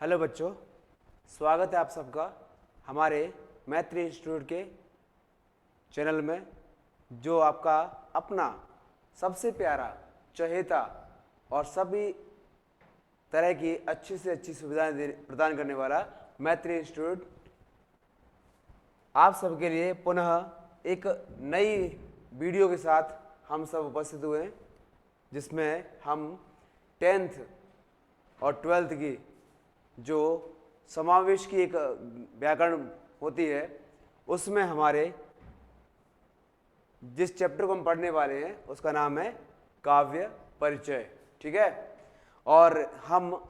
Hello बच्चों, स्वागत है आप सबका हमारे मैत्री इंस्टीट्यूट के चैनल में, जो आपका अपना सबसे प्यारा, चहेता और सभी तरह की अच्छी से अच्छी सुविधाएं प्रदान करने वाला मैत्री इंस्टीट्यूट आप सबके लिए पुनः एक नई वीडियो के साथ हम सब उपस्थित हुए हैं, जिसमें हम 10th और 12th की जो समावेश की एक व्याकरण होती है, उसमें हमारे जिस चैप्टर को हम पढ़ने वाले हैं उसका नाम है काव्य परिचय। ठीक है, और हम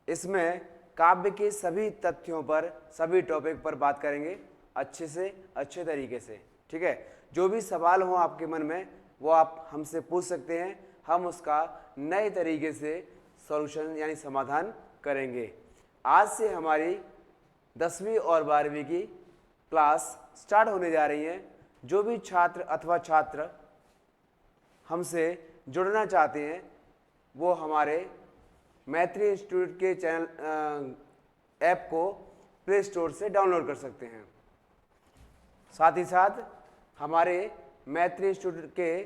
इसमें काव्य के सभी तथ्यों पर, सभी टॉपिक पर बात करेंगे अच्छे से अच्छे तरीके से। ठीक है, जो भी सवाल हो आपके मन में वो आप हमसे पूछ सकते हैं, हम उसका नए तरीके से सॉल्यूशन यानी समाधान करेंगे। आज से हमारी 10वीं और 12वीं की क्लास स्टार्ट होने जा रही है। जो भी छात्र अथवा छात्र हमसे जुड़ना चाहते हैं वो हमारे मैत्री इंस्टीट्यूट के चैनल ऐप को प्ले स्टोर से डाउनलोड कर सकते हैं। साथ ही साथ हमारे मैत्री इंस्टीट्यूट के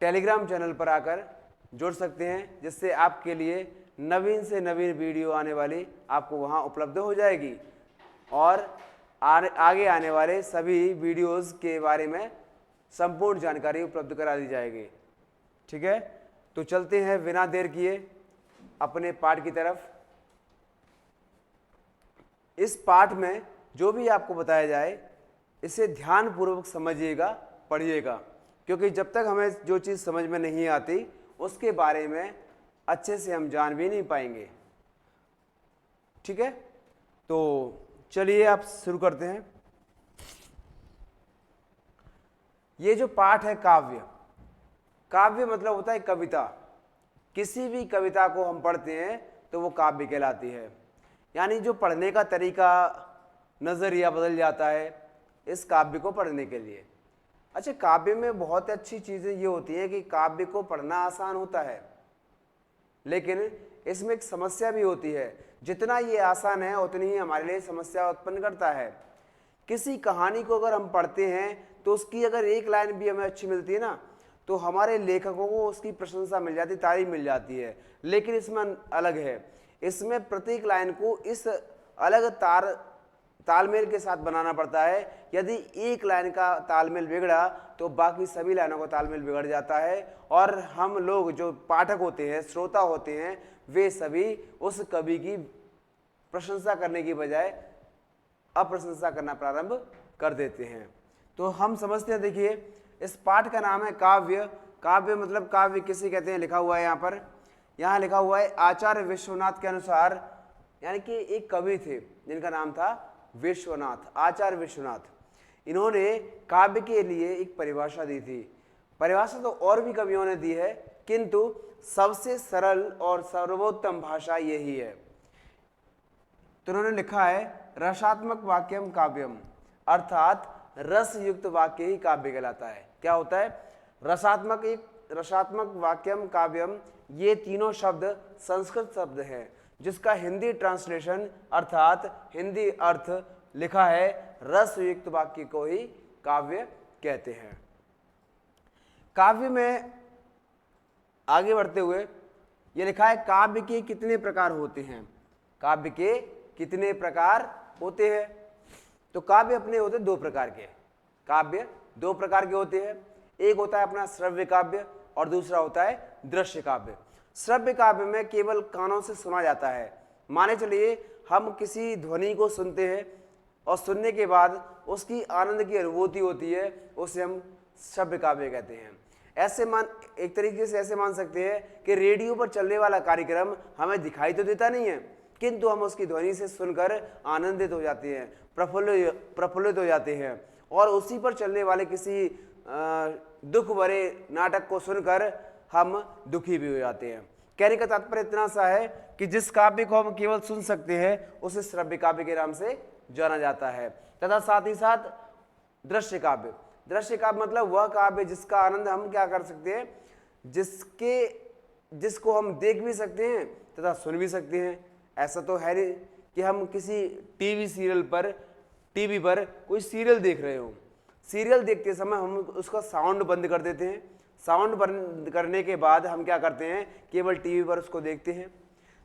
टेलीग्राम चैनल पर आकर जुड़ सकते हैं, जिससे आपके लिए नवीन से नवीन वीडियो आने वाली आपको वहां उपलब्ध हो जाएगी और आगे आने वाले सभी वीडियोस के बारे में संपूर्ण जानकारी उपलब्ध करा दी जाएगी। ठीक है, तो चलते हैं बिना देर किए अपने पाठ की तरफ। इस पाठ में जो भी आपको बताया जाए इसे ध्यानपूर्वक समझिएगा, पढ़िएगा, क्योंकि जब तक हमें जो चीज़ समझ में नहीं आती उसके बारे में अच्छे से हम जान भी नहीं पाएंगे। ठीक है, तो चलिए आप शुरू करते हैं। ये जो पाठ है काव्य, काव्य मतलब होता है कविता। किसी भी कविता को हम पढ़ते हैं तो वो काव्य कहलाती है, यानी जो पढ़ने का तरीका, नजरिया बदल जाता है इस काव्य को पढ़ने के लिए। अच्छा, काव्य में बहुत अच्छी चीजें ये होती हैं कि काव्य को पढ़ना आसान होता है, लेकिन इसमें एक समस्या भी होती है। जितना ये आसान है उतनी ही हमारे लिए समस्या उत्पन्न करता है। किसी कहानी को अगर हम पढ़ते हैं तो उसकी अगर एक लाइन भी हमें अच्छी मिलती है ना, तो हमारे लेखकों को उसकी प्रशंसा मिल जाती, तारीफ मिल जाती है। लेकिन इसमें अलग है, इसमें प्रत्येक लाइन को इस अलग तालमेल के साथ बनाना पड़ता है। यदि एक लाइन का तालमेल बिगड़ा तो बाकी सभी लाइनों का तालमेल बिगड़ जाता है, और हम लोग जो पाठक होते हैं, श्रोता होते हैं, वे सभी उस कवि की प्रशंसा करने की बजाय अप्रशंसा करना प्रारंभ कर देते हैं। तो हम समझते हैं, देखिए इस पाठ का नाम है काव्य। काव्य मतलब काव्य किसे कहते हैं, लिखा हुआ है यहाँ लिखा हुआ है आचार्य विश्वनाथ के अनुसार, यानी कि एक कवि थे जिनका नाम था विश्वनाथ, आचार्य विश्वनाथ। इन्होंने काव्य के लिए एक परिभाषा दी थी। परिभाषा तो और भी कवियों ने दी है, किंतु सबसे सरल और सर्वोत्तम भाषा यही है। तो उन्होंने लिखा है रसात्मक वाक्यम काव्यम, अर्थात रस युक्त वाक्य ही काव्य कहलाता है। क्या होता है रसात्मक वाक्यम काव्यम, ये तीनों शब्द संस्कृत शब्द हैं, जिसका हिंदी ट्रांसलेशन अर्थात हिंदी अर्थ लिखा है रस युक्त वाक्य को ही काव्य कहते हैं। काव्य में आगे बढ़ते हुए ये लिखा है काव्य के कितने प्रकार होते हैं। काव्य के कितने प्रकार होते हैं? तो काव्य अपने होते दो प्रकार के। काव्य दो प्रकार के होते हैं, एक होता है अपना श्रव्य काव्य और दूसरा होता है दृश्य काव्य। श्रव्य काव्य में केवल कानों से सुना जाता है। माने चलिए हम किसी ध्वनि को सुनते हैं और सुनने के बाद उसकी आनंद की अनुभूति होती है, उसे हम श्रव्य काव्य कहते हैं। एक तरीके से ऐसे मान सकते हैं कि रेडियो पर चलने वाला कार्यक्रम हमें दिखाई तो देता नहीं है, किंतु हम उसकी ध्वनि से सुनकर आनंदित हो जाते हैं, प्रफुल्लित हो जाते हैं, और उसी पर चलने वाले किसी दुख भरे नाटक को सुनकर हम दुखी भी हो जाते हैं। कहने का तात्पर्य इतना सा है कि जिस काव्य को हम केवल सुन सकते हैं उसे श्रव्य काव्य के नाम से जाना जाता है। तथा साथ ही साथ दृश्य काव्य, दृश्य काव्य मतलब वह काव्य जिसका आनंद हम क्या कर सकते हैं, जिसको हम देख भी सकते हैं तथा सुन भी सकते हैं। ऐसा तो है नहीं कि हम किसी टीवी पर कोई सीरियल देख रहे हो, सीरियल देखते समय हम उसका साउंड बंद कर देते हैं। साउंड बंद करने के बाद हम क्या करते हैं, केवल टीवी पर उसको देखते हैं।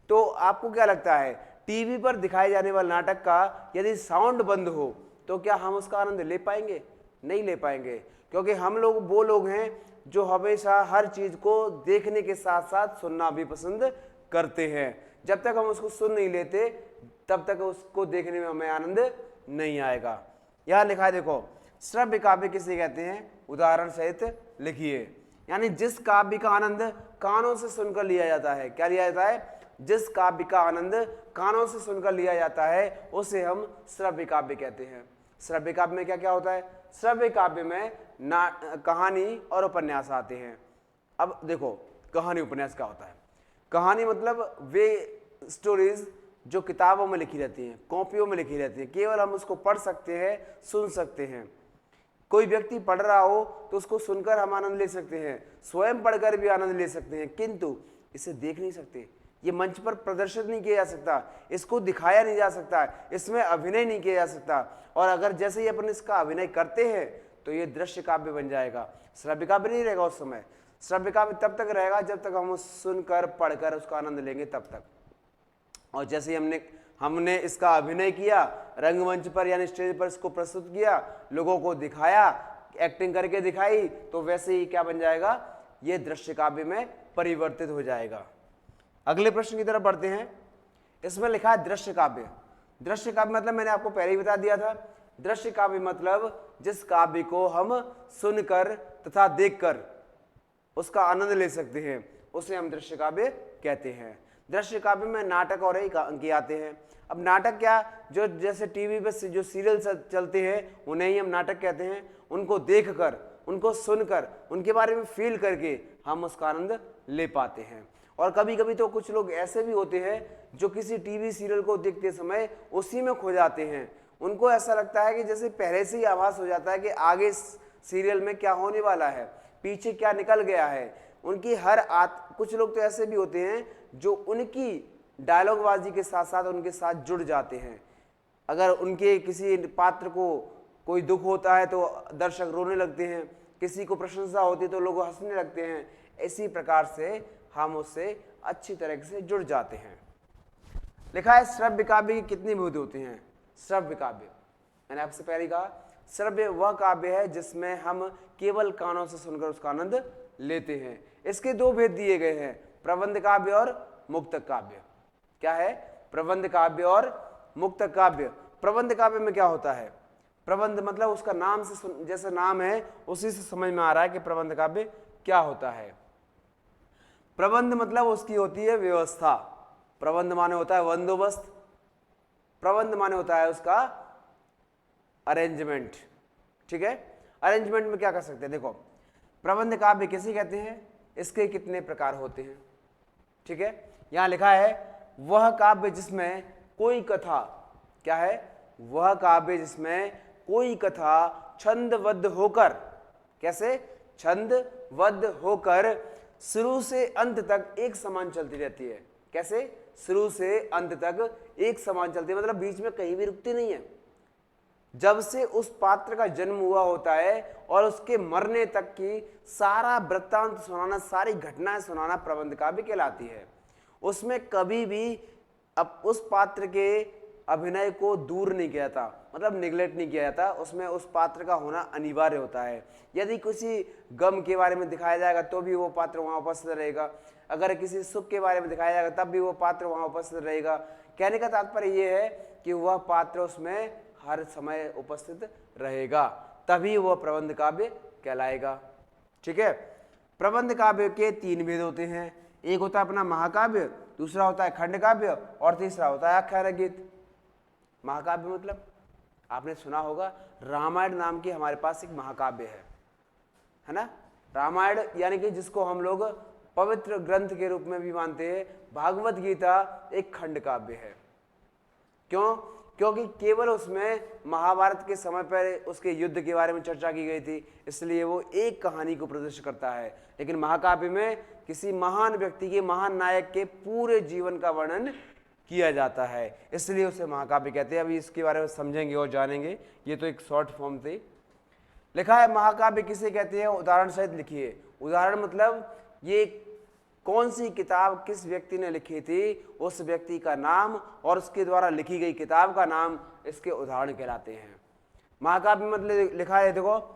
तो आपको क्या लगता है, टीवी पर दिखाए जाने वाले नाटक का यदि साउंड बंद हो तो क्या हम उसका आनंद ले पाएंगे? नहीं ले पाएंगे, क्योंकि हम लोग वो लोग हैं जो हमेशा हर चीज को देखने के साथ साथ सुनना भी पसंद करते हैं। जब तक हम उसको सुन नहीं लेते तब तक उसको देखने में हमें आनंद नहीं आएगा। यहां लिखा है देखो, श्रव्य काव्य किसे कहते हैं, उदाहरण सहित लिखिए। यानी जिस काव्य का आनंद कानों से सुनकर लिया जाता है, क्या लिया जाता है, जिस काव्य का आनंद कानों से सुनकर लिया जाता है उसे हम श्रव्य काव्य कहते हैं। श्रव्य काव्य में क्या क्या होता है, श्रव्य काव्य में कहानी और उपन्यास आते हैं। अब देखो कहानी उपन्यास क्या होता है। कहानी मतलब वे स्टोरीज जो किताबों में लिखी रहती हैं, कॉपियों में लिखी रहती हैं, केवल हम उसको पढ़ सकते हैं, सुन सकते हैं। कोई व्यक्ति पढ़ रहा हो तो उसको सुनकर हम आनंद ले सकते हैं, स्वयं पढ़कर भी आनंद ले सकते हैं, किंतु इसे देख नहीं सकते। ये मंच पर प्रदर्शित नहीं किया जा सकता, इसको दिखाया नहीं जा सकता, इसमें अभिनय नहीं किया जा सकता। और अगर जैसे ही अपन इसका अभिनय करते हैं तो ये दृश्य काव्य बन जाएगा, श्रव्य काव्य नहीं रहेगा। उस समय श्रव्य काव्य तब तक रहेगा जब तक हम सुनकर पढ़कर उसका आनंद लेंगे तब तक। और जैसे ही हमने इसका अभिनय किया रंगमंच पर यानी स्टेज पर, इसको प्रस्तुत किया, लोगों को दिखाया, एक्टिंग करके दिखाई, तो वैसे ही क्या बन जाएगा, ये दृश्य काव्य में परिवर्तित हो जाएगा। अगले प्रश्न की तरफ बढ़ते हैं। इसमें लिखा है दृश्य काव्य। दृश्य काव्य मतलब मैंने आपको पहले ही बता दिया था, दृश्य काव्य मतलब जिस काव्य को हम सुनकर तथा देखकर उसका आनंद ले सकते हैं उसे हम दृश्य काव्य कहते हैं। दृश्य काव्य में नाटक और एक अंक आते हैं। अब नाटक क्या, जो जैसे टीवी पे जो सीरियल चलते हैं उन्हें ही हम नाटक कहते हैं। उनको देखकर, उनको सुनकर, उनके बारे में फील करके हम उसका आनंद ले पाते हैं। और कभी कभी तो कुछ लोग ऐसे भी होते हैं जो किसी टीवी सीरियल को देखते समय उसी में खो जाते हैं। उनको ऐसा लगता है कि जैसे पहले से ही आभास हो जाता है कि आगे सीरियल में क्या होने वाला है, पीछे क्या निकल गया है। उनकी कुछ लोग तो ऐसे भी होते हैं जो उनकी डायलॉगबाजी के साथ साथ उनके साथ जुड़ जाते हैं। अगर उनके किसी पात्र को कोई दुख होता है तो दर्शक रोने लगते हैं, किसी को प्रशंसा होती है तो लोग हंसने लगते हैं। इसी प्रकार से हम उससे अच्छी तरह से जुड़ जाते हैं। लिखा है श्रव्य काव्य की कितनी विधि होती हैं। श्रव्य काव्य मैंने आपसे पहले कहा, श्रव्य वह काव्य है जिसमें हम केवल कानों से सुनकर उसका आनंद लेते हैं। इसके दो भेद दिए गए हैं, प्रबंध काव्य और मुक्तक काव्य। क्या है, प्रबंध काव्य और मुक्तक काव्य। प्रबंध काव्य में क्या होता है, प्रबंध मतलब उसका नाम से जैसे नाम है उसी से समझ में आ रहा है कि प्रबंध काव्य क्या होता है। प्रबंध मतलब उसकी होती है व्यवस्था। प्रबंध माने होता है बंदोबस्त, प्रबंध माने होता है उसका अरेंजमेंट। ठीक है, अरेंजमेंट में क्या कर सकते हैं, देखो प्रबंध काव्य किसे कहते हैं, इसके कितने प्रकार होते हैं। ठीक है, यहां लिखा है वह काव्य जिसमें कोई कथा, क्या है, वह काव्य जिसमें कोई कथा छंदबद्ध होकर, कैसे, छंदबद्ध होकर शुरू से अंत तक एक समान चलती रहती है। कैसे, शुरू से अंत तक एक समान चलती है, मतलब बीच में कहीं भी रुकती नहीं है। जब से उस पात्र का जन्म हुआ होता है और उसके मरने तक की सारा वृत्तांत सुनाना, सारी घटनाएं सुनाना प्रबंध काव्य कहलाती है। उसमें कभी भी अब उस पात्र के अभिनय को दूर नहीं किया जाता, मतलब निगलेक्ट नहीं किया जाता, उसमें उस पात्र का होना अनिवार्य होता है। यदि किसी गम के बारे में दिखाया जाएगा तो भी वो पात्र वहां उपस्थित रहेगा, अगर किसी सुख के बारे में दिखाया जाएगा तब भी वो पात्र वहां उपस्थित रहेगा। कहने का तात्पर्य ये है कि वह पात्र उसमें हर समय उपस्थित रहेगा, तभी वह प्रबंध काव्य कहलाएगा। ठीक है, प्रबंध काव्य के तीन भेद होते हैं, एक होता है अपना महाकाव्य, दूसरा होता है खंड काव्य और तीसरा होता है आख्यान गीत। महाकाव्य मतलब आपने सुना होगा, रामायण नाम की हमारे पास एक महाकाव्य है ना। रामायण यानी कि जिसको हम लोग पवित्र ग्रंथ के रूप में भी मानते हैं। भागवत गीता एक खंड काव्य है। क्यों, क्योंकि केवल उसमें महाभारत के समय पर उसके युद्ध के बारे में चर्चा की गई थी, इसलिए वो एक कहानी को प्रदर्शित करता है। लेकिन महाकाव्य में किसी महान व्यक्ति के, महान नायक के पूरे जीवन का वर्णन किया जाता है, इसलिए उसे महाकाव्य कहते हैं। अभी इसके बारे में समझेंगे और जानेंगे, ये तो एक शॉर्ट फॉर्म थी। लिखा है महाकाव्य किसे कहते हैं, उदाहरण सहित लिखिए। उदाहरण मतलब ये कौन सी किताब किस व्यक्ति ने लिखी थी, उस व्यक्ति का नाम और उसके द्वारा लिखी गई किताब का नाम इसके उदाहरण कहलाते हैं। महाकाव्य मतलब लिखा है, देखो,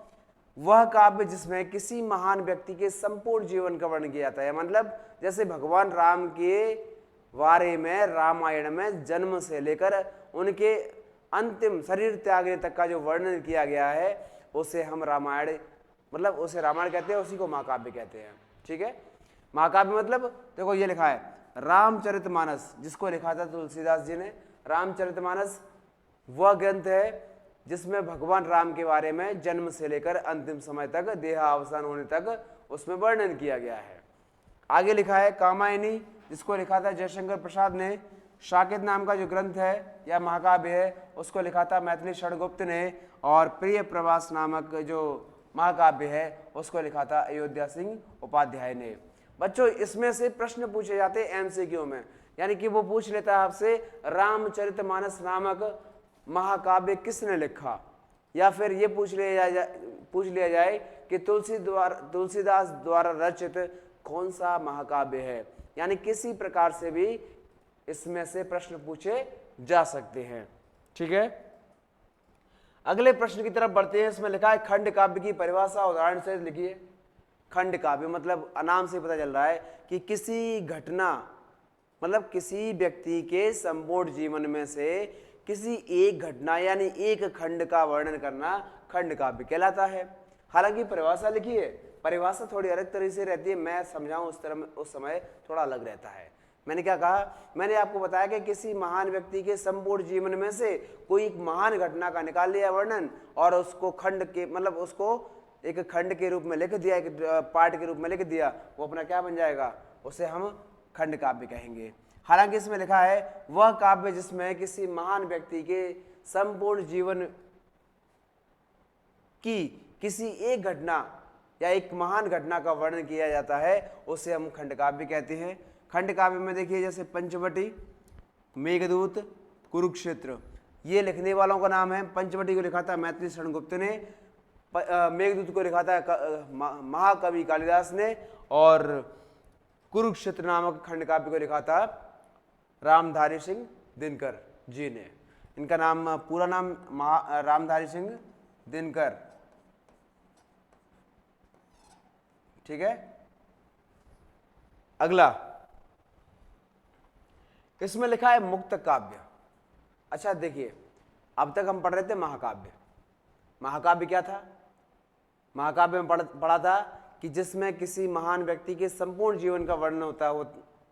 वह काव्य जिसमें किसी महान व्यक्ति के संपूर्ण जीवन का वर्णन किया जाता है। मतलब जैसे भगवान राम के बारे में रामायण में जन्म से लेकर उनके अंतिम शरीर त्यागने तक का जो वर्णन किया गया है, उसे हम रामायण, मतलब उसे रामायण कहते हैं, उसी को महाकाव्य कहते हैं। ठीक है, महाकाव्य मतलब देखो ये लिखा है रामचरितमानस, जिसको लिखा था तुलसीदास जी ने। रामचरितमानस वह ग्रंथ है जिसमें भगवान राम के बारे में जन्म से लेकर अंतिम समय तक, देहावसान होने तक उसमें वर्णन किया गया है। आगे लिखा है कामायनी, जिसको लिखा था जयशंकर प्रसाद ने। शाकित नाम का जो ग्रंथ है या महाकाव्य है, उसको लिखा था मैथिली षडगुप्त ने। और प्रिय प्रवास नामक जो महाकाव्य है, उसको लिखा था अयोध्या सिंह उपाध्याय ने। बच्चों, इसमें से प्रश्न पूछे जाते हैं एमसीक्यू में, यानी कि वो पूछ लेता है आपसे रामचरितमानस नामक महाकाव्य किसने लिखा, या फिर ये पूछ लिया जाए कि तुलसीदास द्वारा रचित कौन सा महाकाव्य है। यानी किसी प्रकार से भी इसमें से प्रश्न पूछे जा सकते हैं। ठीक है, अगले प्रश्न की तरफ बढ़ते हैं। इसमें लिखा है खंड काव्य की परिभाषा उदाहरण से लिखिए। खंड काव्य मतलब नाम से पता चल रहा है कि किसी घटना, मतलब किसी व्यक्ति के संपूर्ण जीवन में से किसी एक घटना यानी एक खंड का वर्णन करना खंड काव्य कहलाता है। हालांकि परिभाषा लिखिए, परिभाषा थोड़ी अलग तरह से रहती है, मैं समझाऊं उस समय थोड़ा अलग रहता है। मैंने क्या कहा, मैंने आपको बताया कि किसी महान व्यक्ति के संपूर्ण जीवन में से कोई एक महान घटना का निकाल लिया वर्णन और उसको खंड के, मतलब उसको एक खंड के रूप में लिख दिया, एक पार्ट के रूप में लिख दिया, वो अपना क्या बन जाएगा, उसे हम खंड काव्य कहेंगे। हालांकि इसमें लिखा है वह काव्य जिसमें किसी महान व्यक्ति के संपूर्ण जीवन की किसी एक घटना या एक महान घटना का वर्णन किया जाता है, उसे हम खंड काव्य कहते हैं। खंड काव्य में देखिए जैसे पंचवटी, मेघदूत, कुरुक्षेत्र, ये लिखने वालों का नाम है। पंचवटी को लिखा था मैथिली षडगुप्त ने, मेघदूत को लिखा था महाकवि कालिदास ने, और कुरुक्षेत्र नामक खंड काव्य को लिखा था रामधारी सिंह दिनकर जी ने। इनका नाम, पूरा नाम रामधारी सिंह दिनकर। ठीक है, अगला इसमें लिखा है मुक्त काव्य। अच्छा देखिए, अब तक हम पढ़ रहे थे महाकाव्य। महाकाव्य क्या था, महाकाव्य में पढ़ा था कि जिसमें किसी महान व्यक्ति के संपूर्ण जीवन का वर्णन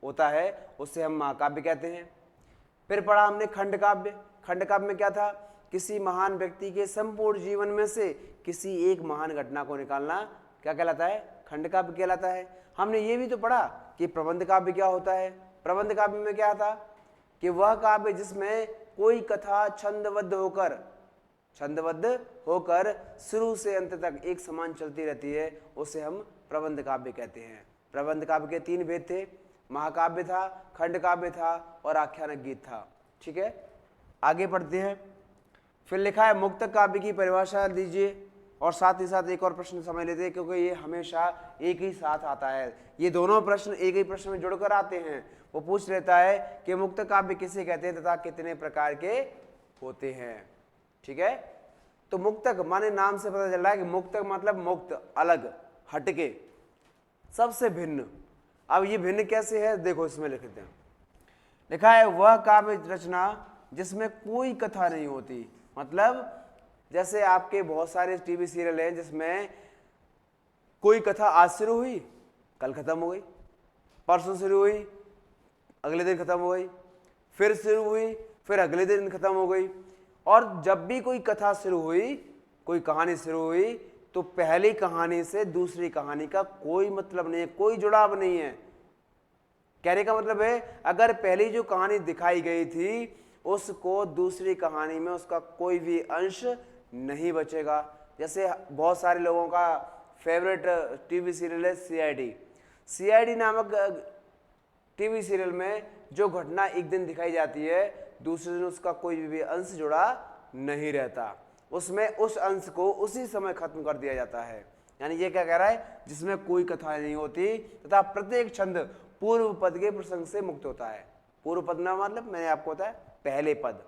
होता है, उसे हम महाकाव्य कहते हैं। फिर पढ़ा हमने खंड काव्य। खंड काव्य में क्या था, किसी महान व्यक्ति के संपूर्ण जीवन में से किसी एक महान घटना को निकालना क्या कहलाता है, खंड काव्य कहलाता है। हमने ये भी तो पढ़ा कि प्रबंध काव्य क्या होता है। प्रबंध काव्य में क्या था कि वह काव्य जिसमें कोई कथा छंदबद्ध होकर शुरू से अंत तक एक समान चलती रहती है, उसे हम प्रबंध काव्य कहते हैं। प्रबंध काव्य के 3 भेद थे, महाकाव्य था, खंड काव्य था और आख्यानक गीत था। ठीक है, आगे पढ़ते हैं। फिर लिखा है मुक्त काव्य की परिभाषा दीजिए, और साथ ही साथ एक और प्रश्न समझ लेते हैं, क्योंकि ये हमेशा एक ही साथ आता है। ये दोनों प्रश्न एक ही प्रश्न में जुड़कर आते हैं। वो पूछ लेता है कि मुक्त काव्य किसे कहते हैं तथा कितने प्रकार के होते हैं। ठीक है, तो मुक्तक माने नाम से पता चल रहा है कि मुक्तक मतलब मुक्त, अलग, हटके, सबसे भिन्न। अब ये भिन्न कैसे है, देखो इसमें लिखते हैं। लिखा है वह काव्य रचना जिसमें कोई कथा नहीं होती। मतलब जैसे आपके बहुत सारे टीवी सीरियल हैं जिसमें कोई कथा आज शुरू हुई, कल खत्म हो गई, परसों शुरू हुई, अगले दिन खत्म हो गई, फिर शुरू हुई, फिर अगले दिन खत्म हो गई। और जब भी कोई कथा शुरू हुई, कोई कहानी शुरू हुई, तो पहली कहानी से दूसरी कहानी का कोई मतलब नहीं है, कोई जुड़ाव नहीं है। कहने का मतलब है अगर पहली जो कहानी दिखाई गई थी उसको दूसरी कहानी में उसका कोई भी अंश नहीं बचेगा। जैसे बहुत सारे लोगों का फेवरेट टीवी सीरियल है सीआईडी। सीआईडी नामक टीवी सीरियल में जो घटना एक दिन दिखाई जाती है, दूसरे दिन उसका कोई भी अंश जुड़ा नहीं रहता, उसमें उस अंश को उसी समय खत्म कर दिया जाता है। यानी ये क्या कह रहा है, जिसमें कोई कथा नहीं होती तथा प्रत्येक छंद पूर्व पद के प्रसंग से मुक्त होता है। पूर्व पद ना मतलब मैंने आपको बताया पहले पद,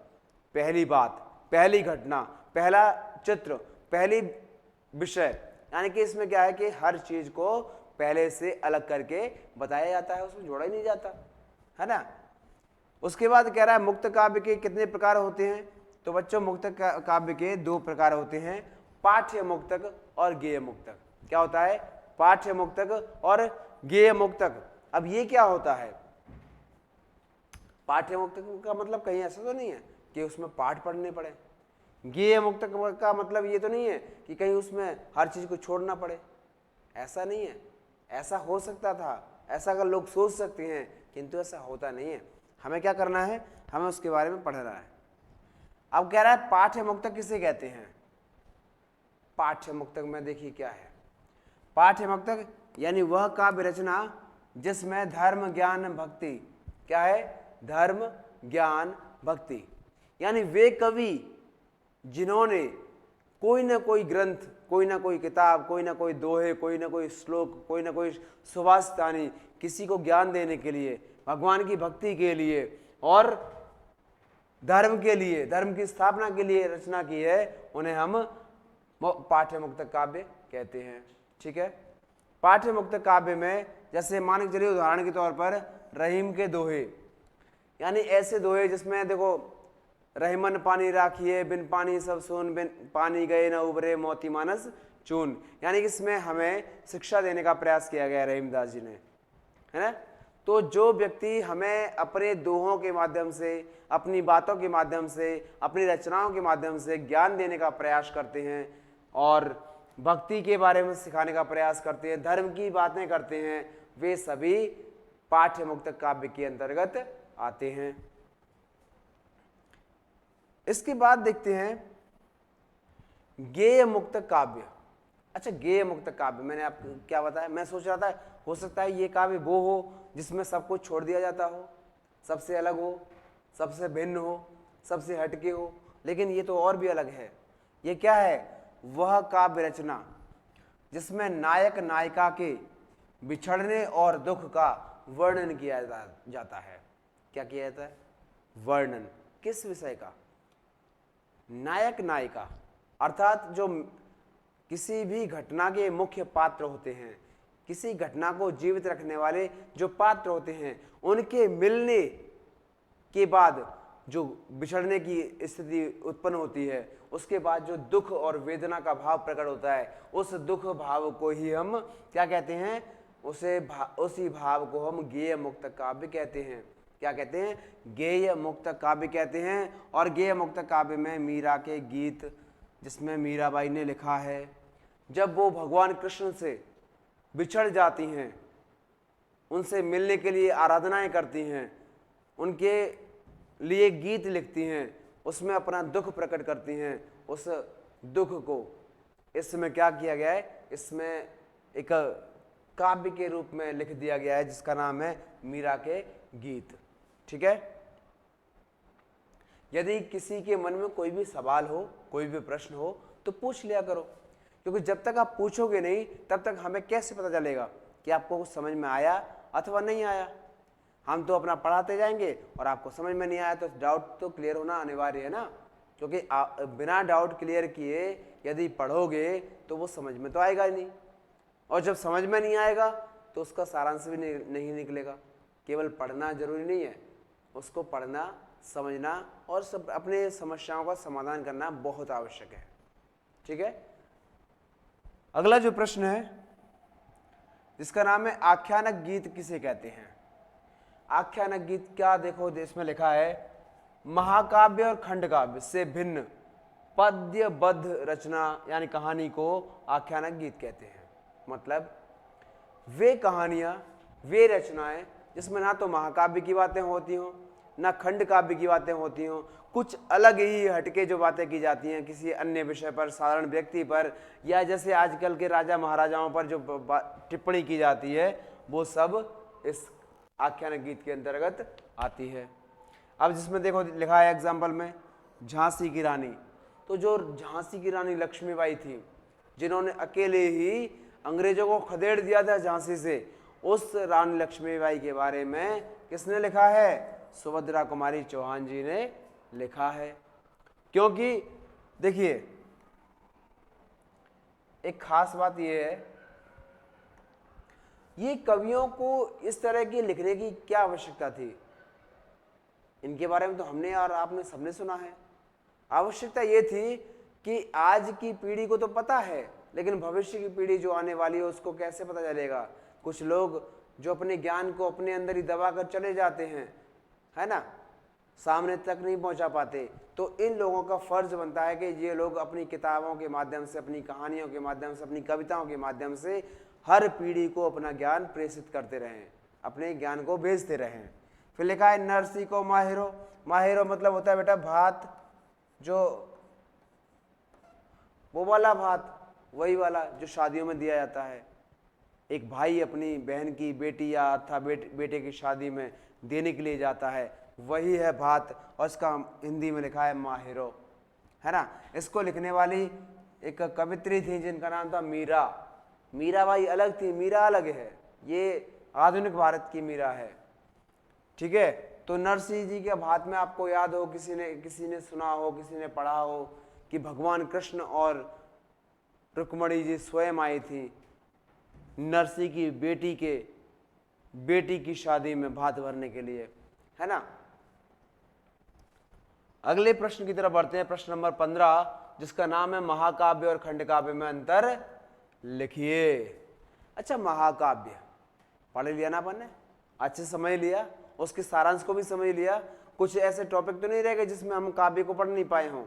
पहली बात, पहली घटना, पहला चित्र, पहली विषय, यानी कि इसमें क्या है कि हर चीज को पहले से अलग करके बताया जाता है, उसमें जोड़ा ही नहीं जाता है ना। उसके बाद कह रहा है मुक्त काव्य के कितने प्रकार होते हैं, तो बच्चों मुक्त काव्य के 2 प्रकार होते हैं, पाठ्य मुक्तक और गेय मुक्तक। क्या होता है, पाठ्य मुक्तक और गेय मुक्तक। अब ये क्या होता है, पाठ्य मुक्तक का मतलब कहीं ऐसा तो नहीं है कि उसमें पाठ पढ़ने पड़े, गेय मुक्तक का मतलब ये तो नहीं है कि कहीं उसमें हर चीज को छोड़ना पड़े, ऐसा नहीं है। ऐसा हो सकता था, ऐसा अगर लोग सोच सकते हैं, किंतु ऐसा होता नहीं है। हमें क्या करना है, हमें उसके बारे में पढ़ना है। अब कह रहा है पाठ्य मुक्तक किसे कहते हैं, पाठ्य मुक्तक में देखिए क्या है, पाठ्य मुक्तक यानी वह काव्य रचना जिसमें धर्म ज्ञान भक्ति, क्या है, धर्म ज्ञान भक्ति, यानी वे कवि जिन्होंने कोई ना कोई ग्रंथ, कोई ना कोई किताब, कोई ना कोई दोहे, कोई ना कोई श्लोक, कोई ना कोई सुभाषितानी किसी को ज्ञान देने के लिए, भगवान की भक्ति के लिए और धर्म के लिए, धर्म की स्थापना के लिए रचना की है, उन्हें हम पाठ्य मुक्तक काव्य कहते हैं। ठीक है, पाठ्य मुक्तक काव्य में जैसे मान के चलिए उदाहरण के तौर पर रहीम के दोहे, यानी ऐसे दोहे जिसमें देखो रहीमन पानी राखिए बिन पानी सब सोन, बिन पानी गए न उबरे मोती मानस चून, यानी कि इसमें हमें शिक्षा देने का प्रयास किया गया रहीमदास जी ने, है ना। तो जो व्यक्ति हमें अपने दोहों के माध्यम से, अपनी बातों के माध्यम से, अपनी रचनाओं के माध्यम से ज्ञान देने का प्रयास करते हैं और भक्ति के बारे में सिखाने का प्रयास करते हैं, धर्म की बातें करते हैं, वे सभी पाठ्य मुक्तक काव्य के अंतर्गत आते हैं। इसके बाद देखते हैं गेय मुक्तक काव्य। अच्छा, गेय मुक्तक काव्य मैंने आपको क्या बताया, मैं सोच रहा था हो सकता है ये काव्य वो हो जिसमें सब कुछ छोड़ दिया जाता हो, सबसे अलग हो, सबसे भिन्न हो, सबसे हटके हो, लेकिन ये तो और भी अलग है। ये क्या है, वह काव्य रचना जिसमें नायक नायिका के बिछड़ने और दुख का वर्णन किया जाता है। क्या किया जाता है, वर्णन, किस विषय का, नायक नायिका, अर्थात जो किसी भी घटना के मुख्य पात्र होते हैं, किसी घटना को जीवित रखने वाले जो पात्र होते हैं, उनके मिलने के बाद जो बिछड़ने की स्थिति उत्पन्न होती है, उसके बाद जो दुख और वेदना का भाव प्रकट होता है, उस दुख भाव को ही हम क्या कहते हैं, उसी भाव को हम गेय मुक्तक काव्य कहते हैं। क्या कहते हैं, गेय मुक्तक काव्य कहते हैं। और गेय मुक्तक काव्य में मीरा के गीत, जिसमें मीराबाई ने लिखा है जब वो भगवान कृष्ण से बिछड़ जाती हैं, उनसे मिलने के लिए आराधनाएं करती हैं, उनके लिए गीत लिखती हैं, उसमें अपना दुख प्रकट करती हैं, उस दुख को इसमें क्या किया गया है, इसमें एक काव्य के रूप में लिख दिया गया है जिसका नाम है मीरा के गीत। ठीक है, यदि किसी के मन में कोई भी सवाल हो, कोई भी प्रश्न हो तो पूछ लिया करो, क्योंकि जब तक आप पूछोगे नहीं तब तक हमें कैसे पता चलेगा कि आपको कुछ समझ में आया अथवा नहीं आया। हम तो अपना पढ़ाते जाएंगे और आपको समझ में नहीं आया तो डाउट तो क्लियर होना अनिवार्य है ना, क्योंकि बिना डाउट क्लियर किए यदि पढ़ोगे तो वो समझ में तो आएगा ही नहीं, और जब समझ में नहीं आएगा तो उसका सारांश भी नहीं निकलेगा। केवल पढ़ना जरूरी नहीं है, उसको पढ़ना, समझना और सब अपने समस्याओं का समाधान करना बहुत आवश्यक है। ठीक है, अगला जो प्रश्न है जिसका नाम है आख्यानक गीत किसे कहते हैं। आख्यानक गीत क्या, देखो इसमें लिखा है महाकाव्य और खंड काव्य से भिन्न पद्यबद्ध रचना यानी कहानी को आख्यानक गीत कहते हैं। मतलब वे कहानियां, वे रचनाएं जिसमें ना तो महाकाव्य की बातें होती हों, ना खंड काव्य की बातें होती हों, कुछ अलग ही हटके जो बातें की जाती हैं किसी अन्य विषय पर, साधारण व्यक्ति पर, या जैसे आजकल के राजा महाराजाओं पर जो टिप्पणी की जाती है वो सब इस आख्यान गीत के अंतर्गत आती है। अब जिसमें देखो लिखा है एग्जाम्पल में झांसी की रानी, तो जो झांसी की रानी लक्ष्मीबाई थी, जिन्होंने अकेले ही अंग्रेजों को खदेड़ दिया था झांसी से, उस रानी लक्ष्मीबाई के बारे में किसने लिखा है? सुभद्रा कुमारी चौहान जी ने लिखा है। क्योंकि देखिए एक खास बात यह है, ये कवियों को इस तरह की लिखने की क्या आवश्यकता थी? इनके बारे में तो हमने और आपने सबने सुना है। आवश्यकता ये थी कि आज की पीढ़ी को तो पता है, लेकिन भविष्य की पीढ़ी जो आने वाली है उसको कैसे पता चलेगा? कुछ लोग जो अपने ज्ञान को अपने अंदर ही दबा कर चले जाते हैं, है ना, सामने तक नहीं पहुंचा पाते। तो इन लोगों का फर्ज बनता है कि ये लोग अपनी किताबों के माध्यम से, अपनी कहानियों के माध्यम से, अपनी कविताओं के माध्यम से हर पीढ़ी को अपना ज्ञान प्रेषित करते रहें, अपने ज्ञान को भेजते रहें। फिर लिखा है नरसी को माहिरो। माहिरो मतलब होता है बेटा भात, जो वो वाला भात, वही वाला जो शादियों में दिया जाता है। एक भाई अपनी बहन की बेटी या अर्थात बेटे की शादी में देने के लिए जाता है, वही है भात, और इसका हिंदी में लिखा है माहिरो, है ना। इसको लिखने वाली एक कवित्री थी जिनका नाम था मीरा। मीराबाई अलग थी, मीरा अलग है, ये आधुनिक भारत की मीरा है, ठीक है। तो नरसिंह जी के भात में आपको याद हो, किसी ने सुना हो, किसी ने पढ़ा हो कि भगवान कृष्ण और रुक्मणी जी स्वयं आई थी नरसिंह की बेटी की शादी में भात भरने के लिए, है ना। अगले प्रश्न की तरफ बढ़ते हैं, प्रश्न नंबर 15, जिसका नाम है महाकाव्य और खंडकाव्य में अंतर लिखिए। अच्छा, महाकाव्य पढ़ लिया ना अपन ने, अच्छे समझ लिया, उसके सारांश को भी समझ लिया। कुछ ऐसे टॉपिक तो नहीं रह गए जिसमें हम काव्य को पढ़ नहीं पाए हों।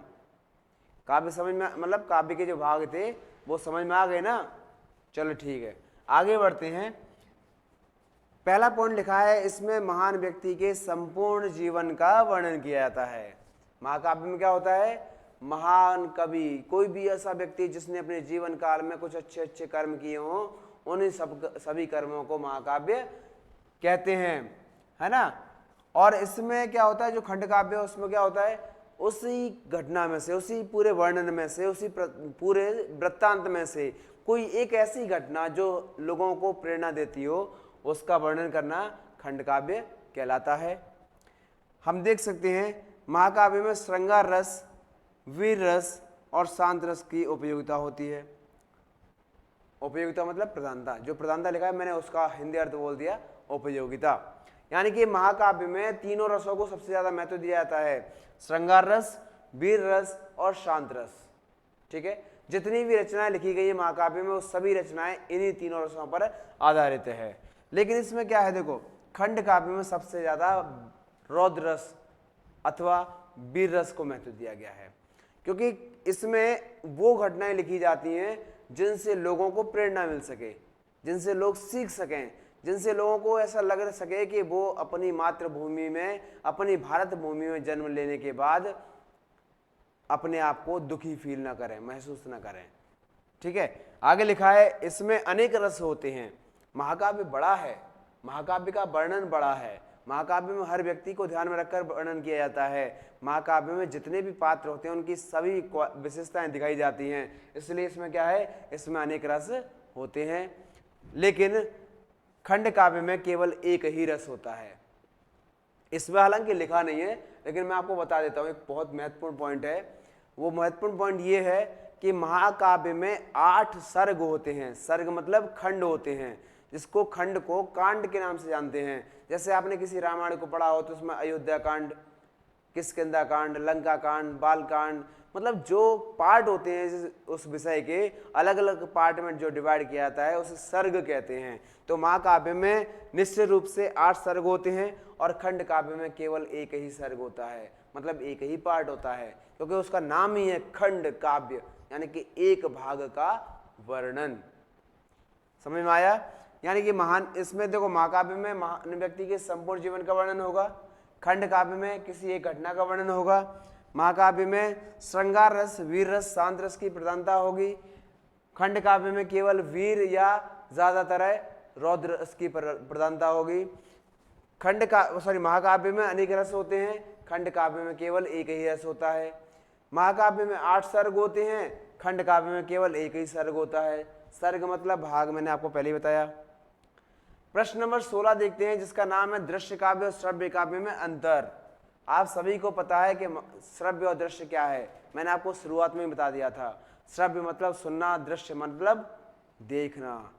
काव्य समझ में, मतलब काव्य के जो भाग थे वो समझ में आ गए ना। चलो ठीक है, आगे बढ़ते हैं। पहला पॉइंट लिखा है, इसमें महान व्यक्ति के संपूर्ण जीवन का वर्णन किया जाता है। महाकाव्य में क्या होता है? महान कवि, कोई भी ऐसा व्यक्ति जिसने अपने जीवन काल में कुछ अच्छे अच्छे कर्म किए हों, उन्हीं सभी कर्मों को महाकाव्य कहते हैं, है ना। और इसमें क्या होता है, जो खंड काव्य है उसमें क्या होता है, उसी घटना में से, उसी पूरे वर्णन में से, उसी पूरे वृत्तांत में से कोई एक ऐसी घटना जो लोगों को प्रेरणा देती हो, उसका वर्णन करना खंड काव्य कहलाता है। हम देख सकते हैं महाकाव्य में श्रृंगार रस, वीर रस और शांत रस की उपयोगिता होती है। उपयोगिता मतलब प्रधानता, जो प्रधानता लिखा है मैंने उसका हिंदी अर्थ बोल दिया उपयोगिता। यानी कि महाकाव्य में तीनों रसों को सबसे ज्यादा महत्व दिया जाता है, श्रृंगार रस, वीर रस और शांत रस, ठीक है। जितनी भी रचनाएं लिखी गई है महाकाव्य में, वो सभी रचनाएं इन्हीं तीनों रसों पर आधारित है। लेकिन इसमें क्या है, देखो खंड काव्य में सबसे ज्यादा रौद्र रस अथवा वीर रस को महत्व दिया गया है, क्योंकि इसमें वो घटनाएं लिखी जाती हैं जिनसे लोगों को प्रेरणा मिल सके, जिनसे लोग सीख सकें, जिनसे लोगों को ऐसा लग सके कि वो अपनी मातृभूमि में, अपनी भारत भूमि में जन्म लेने के बाद अपने आप को दुखी फील ना करें, महसूस ना करें, ठीक है। आगे लिखा है, इसमें अनेक रस होते हैं। महाकाव्य बड़ा है, महाकाव्य का वर्णन बड़ा है, महाकाव्य में हर व्यक्ति को ध्यान में रखकर वर्णन किया जाता है। महाकाव्य में जितने भी पात्र होते हैं उनकी सभी विशेषताएं दिखाई जाती हैं, इसलिए इसमें क्या है, इसमें अनेक रस होते हैं। लेकिन खंड काव्य में केवल एक ही रस होता है। इसमें हालांकि लिखा नहीं है, लेकिन मैं आपको बता देता हूं, एक बहुत महत्वपूर्ण पॉइंट है। वो महत्वपूर्ण पॉइंट ये है कि महाकाव्य में 8 सर्ग होते हैं। सर्ग मतलब खंड होते हैं, जिसको खंड को कांड के नाम से जानते हैं। जैसे आपने किसी रामायण को पढ़ा हो तो उसमें अयोध्या कांड, किष्किंधा कांड, लंका कांड, बाल कांड, मतलब जो पार्ट होते हैं उस विषय के अलग अलग पार्ट में जो डिवाइड किया जाता है उसे सर्ग कहते हैं। तो महाकाव्य में निश्चित रूप से 8 सर्ग होते हैं और खंड काव्य में केवल एक ही सर्ग होता है, मतलब एक ही पार्ट होता है, क्योंकि उसका नाम ही है खंड काव्य, यानी कि एक भाग का वर्णन। समझ में आया? यानी कि महान, इसमें देखो महाकाव्य में महान व्यक्ति के संपूर्ण जीवन का वर्णन होगा, खंड काव्य में किसी एक घटना का वर्णन होगा, महाकाव्य में श्रृंगार रस, वीर रस, शांत रस की प्रधानता होगी, खंड काव्य में केवल वीर या ज्यादातर है रौद्र रस की प्रधानता होगी। महाकाव्य में अनेक रस होते हैं, खंड काव्य में केवल एक ही रस होता है। महाकाव्य में 8 सर्ग होते हैं, खंड काव्य में केवल एक ही सर्ग होता है। सर्ग मतलब भाग, मैंने आपको पहले ही बताया। प्रश्न नंबर 16 देखते हैं, जिसका नाम है दृश्य काव्य और श्रव्य काव्य में अंतर। आप सभी को पता है कि श्रव्य और दृश्य क्या है, मैंने आपको शुरुआत में ही बता दिया था। श्रव्य मतलब सुनना, दृश्य मतलब देखना।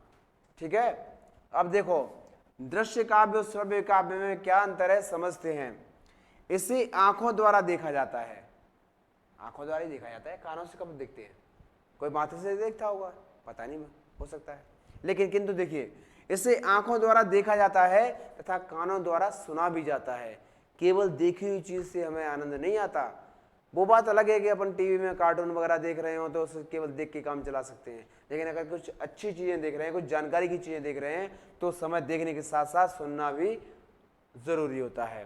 ठीक है, अब देखो दृश्य काव्य और श्रव्य काव्य में क्या अंतर है समझते हैं। इसे आंखों द्वारा देखा जाता है, आंखों द्वारा ही देखा जाता है, कानों से कब देखते हैं? कोई माथे से देखता होगा, पता नहीं, हो सकता है, लेकिन किंतु देखिए इसे आंखों द्वारा देखा जाता है तथा कानों द्वारा सुना भी जाता है। केवल देखी हुई चीज से हमें आनंद नहीं आता। वो बात अलग है कि अपन टीवी में कार्टून वगैरह देख रहे हो तो उसे केवल देख के काम चला सकते हैं, लेकिन अगर कुछ अच्छी चीजें देख रहे हैं, कुछ जानकारी की चीजें देख रहे हैं, तो समय देखने के साथ साथ सुनना भी जरूरी होता है।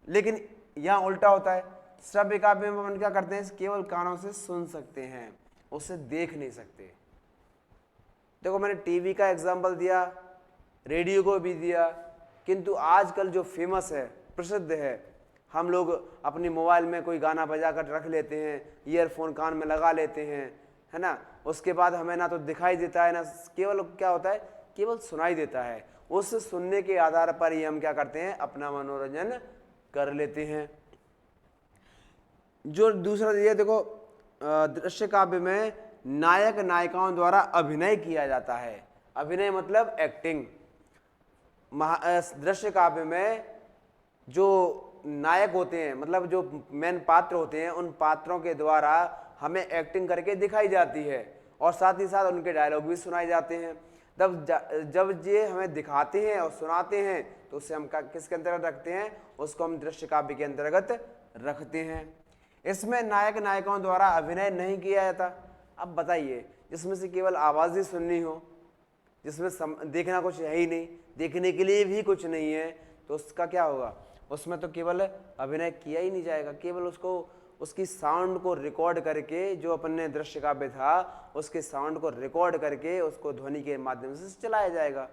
लेकिन यहाँ उल्टा होता है, श्रव्य काव्य में अपन क्या करते हैं, केवल कानों से सुन सकते हैं, उसे देख नहीं सकते। देखो मैंने टीवी का एग्जाम्पल दिया, रेडियो को भी दिया, किंतु आजकल जो फेमस है, प्रसिद्ध है, हम लोग अपनी मोबाइल में कोई गाना बजा कर रख लेते हैं, ईयरफोन कान में लगा लेते हैं, है ना, उसके बाद हमें ना तो दिखाई देता है ना केवल क्या होता है, केवल सुनाई देता है। उस सुनने के आधार पर ही हम क्या करते हैं, अपना मनोरंजन कर लेते हैं। जो दूसरा ये देखो, दृश्य काव्य में नायक नायिकाओं द्वारा अभिनय किया जाता है। अभिनय मतलब एक्टिंग। दृश्य काव्य में जो नायक होते हैं, मतलब जो मेन पात्र होते हैं, उन पात्रों के द्वारा हमें एक्टिंग करके दिखाई जाती है और साथ ही साथ उनके डायलॉग भी सुनाए जाते हैं। जब ये हमें दिखाते हैं और सुनाते हैं तो उसे हम किसके अंतर्गत रखते हैं, उसको हम दृश्य काव्य के अंतर्गत रखते हैं। इसमें नायक नायिकाओं द्वारा अभिनय नहीं किया जाता। अब बताइए, जिसमें से केवल आवाज ही सुननी हो, जिसमें देखना कुछ है ही नहीं, देखने के लिए भी कुछ नहीं है, तो उसका क्या होगा, उसमें तो केवल अभिनय किया ही नहीं जाएगा, केवल उसको उसकी साउंड को रिकॉर्ड करके, जो अपन ने दृश्य काव्य था उसके साउंड को रिकॉर्ड करके उसको ध्वनि के माध्यम से चलाया जाएगा,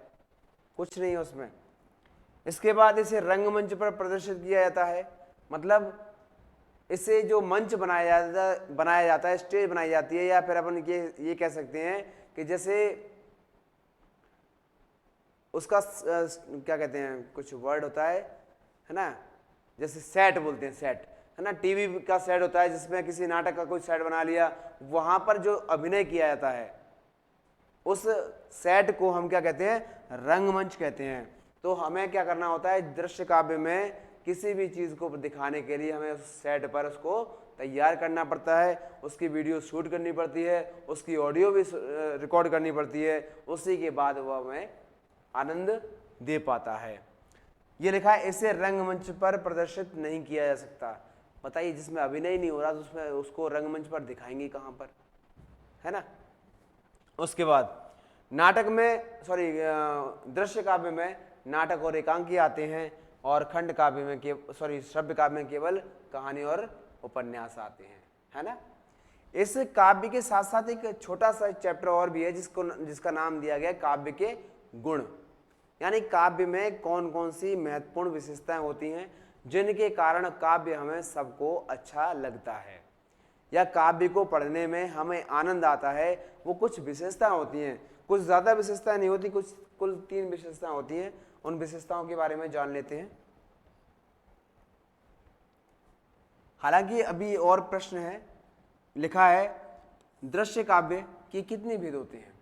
कुछ नहीं है उसमें। इसके बाद इसे रंगमंच पर प्रदर्शित किया जाता है, मतलब इसे जो मंच बनाया जाता है, स्टेज बनाई जाती है, या फिर अपन ये कह सकते हैं कि जैसे उसका क्या कहते हैं, कुछ वर्ड होता है ना, जैसे सेट बोलते हैं, सेट है ना, टीवी का सेट होता है जिसमें किसी नाटक का कोई सेट बना लिया, वहां पर जो अभिनय किया जाता है उस सेट को हम क्या कहते हैं, रंगमंच कहते हैं। तो हमें क्या करना होता है, दृश्य काव्य में किसी भी चीज को दिखाने के लिए हमें उस सेट पर उसको तैयार करना पड़ता है, उसकी वीडियो शूट करनी पड़ती है, उसकी ऑडियो भी रिकॉर्ड करनी पड़ती है, उसी के बाद वह हमें आनंद दे पाता है। ये लिखा है, इसे रंगमंच पर प्रदर्शित नहीं किया जा सकता। बताइए, जिसमें अभिनय नहीं हो रहा तो उसमें उसको रंगमंच पर दिखाएंगे कहां पर, है ना। उसके बाद नाटक में दृश्य काव्य में नाटक और एकांकी आते हैं, और खंड काव्य में श्रव्य काव्य में केवल कहानी और उपन्यास आते हैं, है ना। इस काव्य के साथ साथ एक छोटा सा चैप्टर और भी है जिसका नाम दिया गया काव्य के गुण, यानी काव्य में कौन कौन सी महत्वपूर्ण विशेषताएं होती हैं जिनके कारण काव्य हमें सबको अच्छा लगता है या काव्य को पढ़ने में हमें आनंद आता है। वो कुछ विशेषताएं होती हैं, कुछ ज्यादा विशेषताएं नहीं होती, कुछ कुल 3 विशेषताएं होती हैं। उन विशेषताओं के बारे में जान लेते हैं। हालांकि अभी और प्रश्न है, लिखा है दृश्य काव्य की कितनी भेद होते हैं।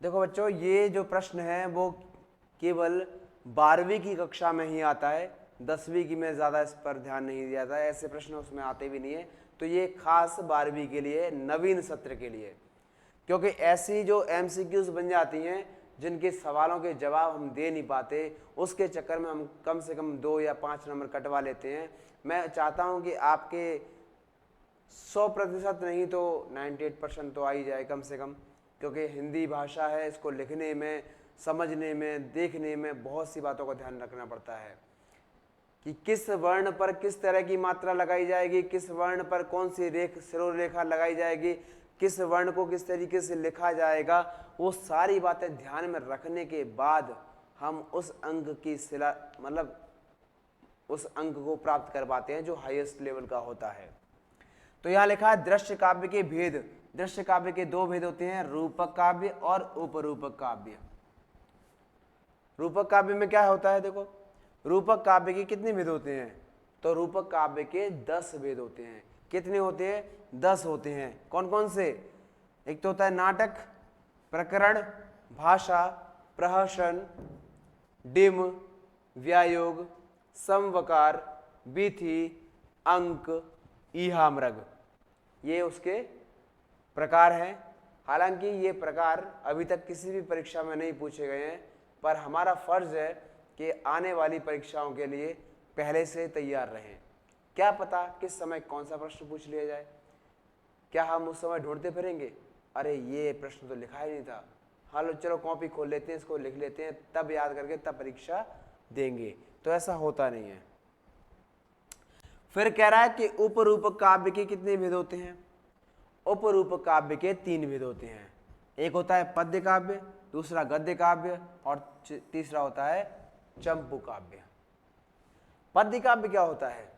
देखो बच्चों, ये जो प्रश्न है वो केवल 12वीं की कक्षा में ही आता है, 10वीं की में ज्यादा इस पर ध्यान नहीं दिया जाता है, ऐसे प्रश्न उसमें आते भी नहीं है। तो ये खास 12वीं के लिए, नवीन सत्र के लिए, क्योंकि ऐसी जो MCQs बन जाती हैं जिनके सवालों के जवाब हम दे नहीं पाते, उसके चक्कर में हम कम से कम 2 या 5 नंबर कटवा लेते हैं। मैं चाहता हूं कि आपके 100% नहीं तो 98% तो आ ही जाए कम से कम, क्योंकि हिंदी भाषा है, इसको लिखने में, समझने में, देखने में बहुत सी बातों का ध्यान रखना पड़ता है कि किस वर्ण पर किस तरह की मात्रा लगाई जाएगी, किस वर्ण पर कौन सी सिरोरेखा लगाई जाएगी, किस वर्ण को किस तरीके से लिखा जाएगा, वो सारी बातें ध्यान में रखने के बाद हम उस अंक की सिला मतलब उस अंक को प्राप्त कर पाते हैं जो हाईएस्ट लेवल का होता है। तो यहां लिखा है दृश्य काव्य के भेद। दृश्य काव्य के दो भेद होते हैं, रूपक काव्य और उपरूपक काव्य। रूपक काव्य में क्या होता है, देखो रूपक काव्य के कितने भेद होते हैं, तो रूपक काव्य के 10 भेद होते हैं। कितने होते हैं, 10 होते हैं। कौन कौन से, एक तो होता है नाटक, प्रकरण, भाषा, प्रहसन, डिम, व्यायोग, समवकार, बीथी, अंक, ईहामृग, ये उसके प्रकार हैं। हालांकि ये प्रकार अभी तक किसी भी परीक्षा में नहीं पूछे गए हैं, पर हमारा फर्ज है कि आने वाली परीक्षाओं के लिए पहले से तैयार रहें। क्या पता किस समय कौन सा प्रश्न पूछ लिया जाए। क्या हम उस समय ढूंढते फिरेंगे, अरे ये प्रश्न तो लिखा ही नहीं था, हालो चलो कॉपी खोल लेते हैं, इसको लिख लेते हैं, तब याद करके तब परीक्षा देंगे, तो ऐसा होता नहीं है। फिर कह रहा है कि उपरूपक काव्य के कितने भेद होते हैं, उपरूपक काव्य के 3 भेद होते हैं। एक होता है पद्य काव्य, दूसरा गद्य काव्य और तीसरा होता है चंपू काव्य। पद्य काव्य क्या होता है,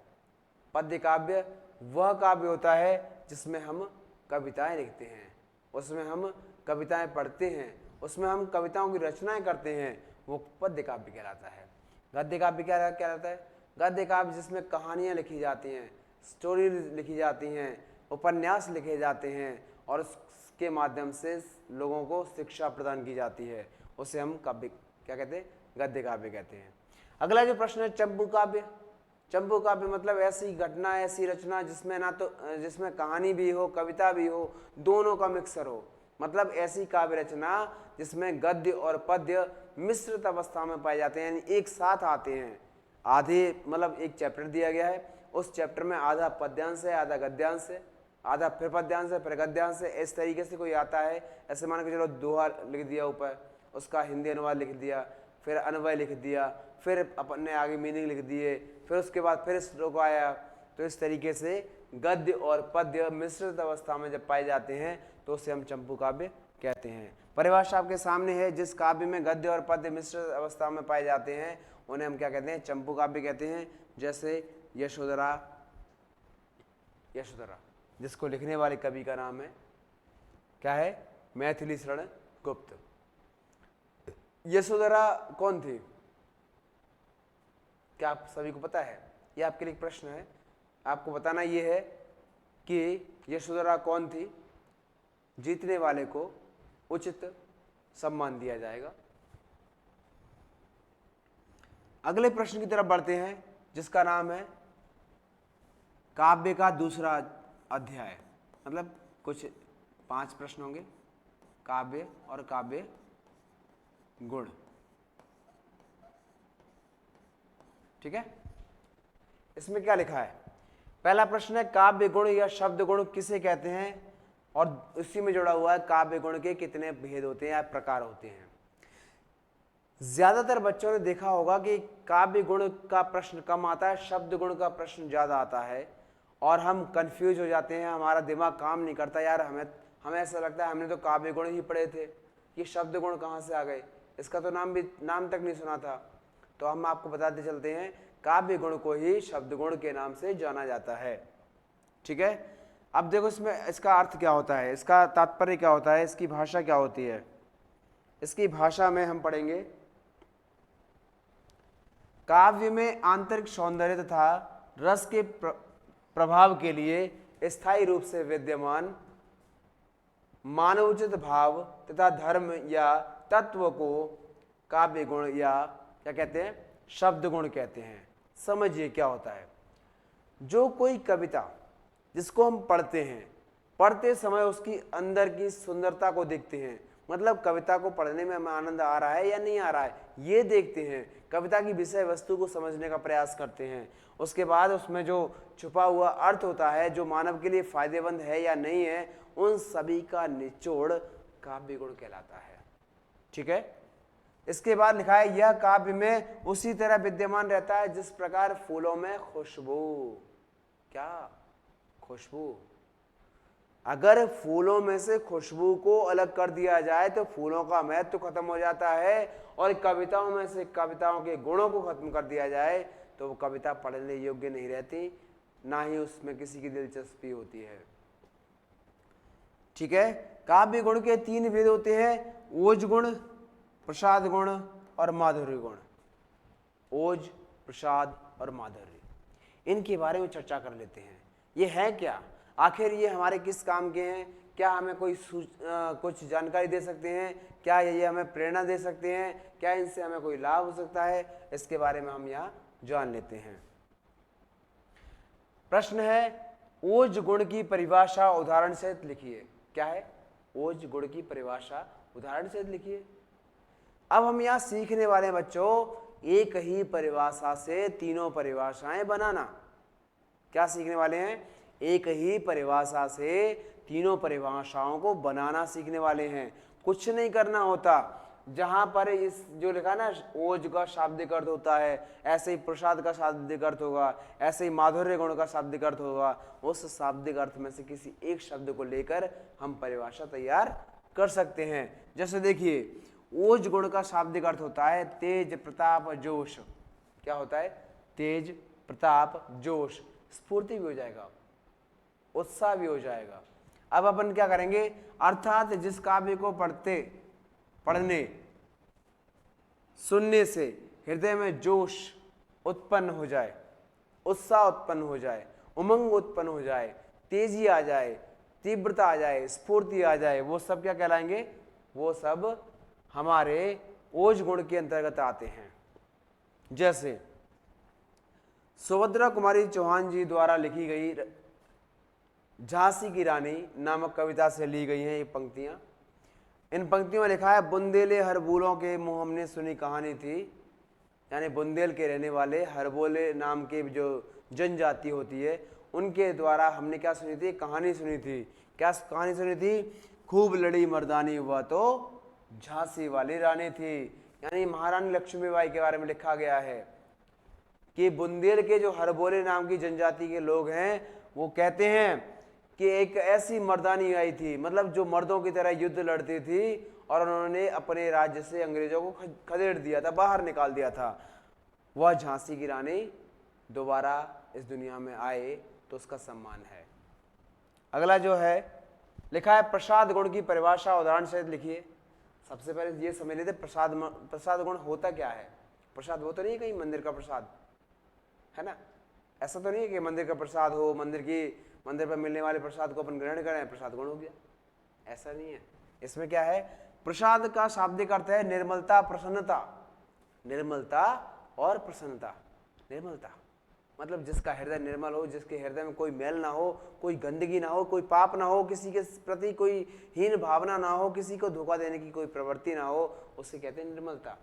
पद्य काव्य वह काव्य होता है जिसमें हम कविताएं लिखते हैं, उसमें हम कविताएं पढ़ते हैं, उसमें हम कविताओं की रचनाएं करते हैं, वो पद्य काव्य कहलाता है। गद्य काव्य क्या कहलाता है, गद्य काव्य जिसमें कहानियां लिखी जाती हैं, स्टोरी लिखी जाती हैं, उपन्यास लिखे जाते हैं और उसके माध्यम से लोगों को शिक्षा प्रदान की जाती है, उसे हम काव्य क्या कहते हैं, गद्य काव्य कहते हैं। अगला जो प्रश्न है चंपू काव्य। चंपू काव्य मतलब ऐसी घटना, ऐसी रचना जिसमें ना तो जिसमें कहानी भी हो, कविता भी हो, दोनों का मिक्सर हो, मतलब ऐसी काव्य रचना जिसमें गद्य और पद्य मिश्रित अवस्था में पाए जाते हैं, यानी एक साथ आते हैं। आधे मतलब एक चैप्टर दिया गया है, उस चैप्टर में आधा पद्यांश है, आधा गद्यांश है, आधा फिर पद्यांश है, फिर गद्यांश है, इस तरीके से कोई आता है। ऐसे मान के चलो दोहा लिख दिया ऊपर, उसका हिंदी अनुवाद लिख दिया, फिर अन्वय लिख दिया, फिर अपने आगे मीनिंग लिख दिए, फिर उसके बाद फिर श्लोक आया। तो इस तरीके से गद्य और पद्य मिश्रित अवस्था में जब पाए जाते हैं तो उसे हम चंपू काव्य कहते हैं। परिभाषा आपके सामने है, जिस काव्य में गद्य और पद्य मिश्रित अवस्था में पाए जाते हैं उन्हें हम क्या कहते हैं, चंपू काव्य कहते हैं। जैसे यशोधरा, यशोधरा जिसको लिखने वाले कवि का नाम है क्या है, मैथिली शरण गुप्त। यशोधरा कौन थी, क्या आप सभी को पता है, यह आपके लिए एक प्रश्न है, आपको बताना यह है कि यशोधरा कौन थी। जीतने वाले को उचित सम्मान दिया जाएगा। अगले प्रश्न की तरफ बढ़ते हैं जिसका नाम है काव्य का दूसरा अध्याय, मतलब कुछ 5 प्रश्न होंगे, काव्य और काव्य गुण। ठीक है, इसमें क्या लिखा है, पहला प्रश्न है काव्य गुण या शब्द गुण किसे कहते हैं, और इसी में जुड़ा हुआ है काव्य गुण के कितने भेद होते हैं या प्रकार होते हैं। ज्यादातर बच्चों ने देखा होगा कि काव्य गुण का प्रश्न कम आता है, शब्द गुण का प्रश्न ज्यादा आता है, और हम कंफ्यूज हो जाते हैं, हमारा दिमाग काम नहीं करता, यार हमें ऐसा लगता है हमने तो काव्य गुण ही पढ़े थे, ये शब्द गुण कहाँ से आ गए, इसका तो नाम तक नहीं सुना था। तो हम आपको बताते चलते हैं, काव्य गुण को ही शब्द गुण के नाम से जाना जाता है। ठीक है, अब देखो इसमें इसका अर्थ क्या होता है, इसका तात्पर्य क्या होता है, इसकी भाषा क्या होती है। इसकी भाषा में हम पढ़ेंगे, काव्य में आंतरिक सौंदर्य तथा रस के प्रभाव के लिए स्थायी रूप से विद्यमान मानवोचित भाव तथा धर्म या तत्व को काव्य गुण या क्या कहते हैं, शब्द गुण कहते हैं। समझिए क्या होता है, जो कोई कविता जिसको हम पढ़ते हैं, पढ़ते समय उसकी अंदर की सुंदरता को देखते हैं, मतलब कविता को पढ़ने में हमें आनंद आ रहा है या नहीं आ रहा है ये देखते हैं, कविता की विषय वस्तु को समझने का प्रयास करते हैं, उसके बाद उसमें जो छुपा हुआ अर्थ होता है जो मानव के लिए फायदेमंद है या नहीं है, उन सभी का निचोड़ काव्य गुण कहलाता है। ठीक है, इसके बाद लिखा है यह काव्य में उसी तरह विद्यमान रहता है जिस प्रकार फूलों में खुशबू, क्या खुशबू, अगर फूलों में से खुशबू को अलग कर दिया जाए तो फूलों का महत्व खत्म हो जाता है, और कविताओं में से कविताओं के गुणों को खत्म कर दिया जाए तो वो कविता पढ़ने योग्य नहीं रहती, ना ही उसमें किसी की दिलचस्पी होती है। ठीक है। काव्य गुण के 3 भेद होते हैं, ओज गुण, प्रसाद गुण और माधुर्य गुण। ओज, प्रसाद और माधुर्य, इनके बारे में चर्चा कर लेते हैं। ये है क्या, आखिर ये हमारे किस काम के हैं, क्या हमें कोई कुछ जानकारी दे सकते हैं, क्या ये हमें प्रेरणा दे सकते हैं, क्या इनसे हमें कोई लाभ हो सकता है, इसके बारे में हम यहाँ जान लेते हैं। प्रश्न है, ओज गुण की परिभाषा उदाहरण सहित लिखिए। क्या है? ओज गुण की परिभाषा उदाहरण सहित लिखिए। अब हम यहाँ सीखने वाले बच्चों, एक ही परिभाषा से तीनों परिभाषाएं बनाना। क्या सीखने वाले हैं? एक ही परिभाषा से तीनों परिभाषाओं को बनाना सीखने वाले हैं। कुछ नहीं करना होता। जहां पर इस जो लिखा ना, ओज का शाब्दिक अर्थ होता है, ऐसे ही प्रसाद का शाब्दिक अर्थ होगा, ऐसे ही माधुर्य गुण का शाब्दिक अर्थ होगा, उस शाब्दिक अर्थ में से किसी एक शब्द को लेकर हम परिभाषा तैयार कर सकते हैं। जैसे देखिए, ओज गुण का शाब्दिक अर्थ होता है तेज, प्रताप, जोश। क्या होता है? तेज, प्रताप, जोश। स्फूर्ति भी हो जाएगा, उत्साह भी हो जाएगा। अब अपन क्या करेंगे, अर्थात जिस काव्य को पढ़ने सुनने से हृदय में जोश उत्पन्न हो जाए, उत्साह उत्पन्न हो जाए, उमंग उत्पन्न हो जाए, तेजी आ जाए, तीव्रता आ जाए, स्फूर्ति आ जाए, वो सब क्या कहलाएंगे? वो सब हमारे ओज गुण के अंतर्गत आते हैं। जैसे सुभद्रा कुमारी चौहान जी द्वारा लिखी गई झांसी की रानी नामक कविता से ली गई हैं ये पंक्तियां। इन पंक्तियों में लिखा है, बुंदेले हरबोलों के मुंह हमने सुनी कहानी थी। यानी बुंदेल के रहने वाले हरबोले नाम के जो जनजाति होती है, उनके द्वारा हमने क्या सुनी थी? कहानी सुनी थी। क्या कहानी सुनी थी? खूब लड़ी मर्दानी हुआ तो झांसी वाली रानी थी। यानी महारानी लक्ष्मीबाई के बारे में लिखा गया है कि बुंदेल के जो हरबोले नाम की जनजाति के लोग हैं, वो कहते हैं कि एक ऐसी मर्दानी आई थी, मतलब जो मर्दों की तरह युद्ध लड़ती थी, और उन्होंने अपने राज्य से अंग्रेजों को खदेड़ दिया था, बाहर निकाल दिया था। वह झांसी की रानी दोबारा इस दुनिया में आए तो उसका सम्मान है। अगला जो है लिखा है, प्रसाद गुण की परिभाषा उदाहरण सहित लिखिए। सबसे पहले ये समझ लेते, प्रसाद गुण होता क्या है। प्रसाद वो तो नहीं कहीं मंदिर का प्रसाद है ना, ऐसा तो नहीं है कि मंदिर का प्रसाद हो, मंदिर पर मिलने वाले प्रसाद को अपन ग्रहण करें, प्रसाद गुण हो गया, ऐसा नहीं है। इसमें क्या है? प्रसाद का शाब्दिक अर्थ है निर्मलता, प्रसन्नता। निर्मलता और प्रसन्नता। निर्मलता मतलब जिसका हृदय निर्मल हो, जिसके हृदय में कोई मैल ना हो, कोई गंदगी ना हो, कोई पाप ना हो, किसी के प्रति कोई हीन भावना ना हो, किसी को धोखा देने की कोई प्रवृत्ति ना हो, उसे कहते हैं निर्मलता।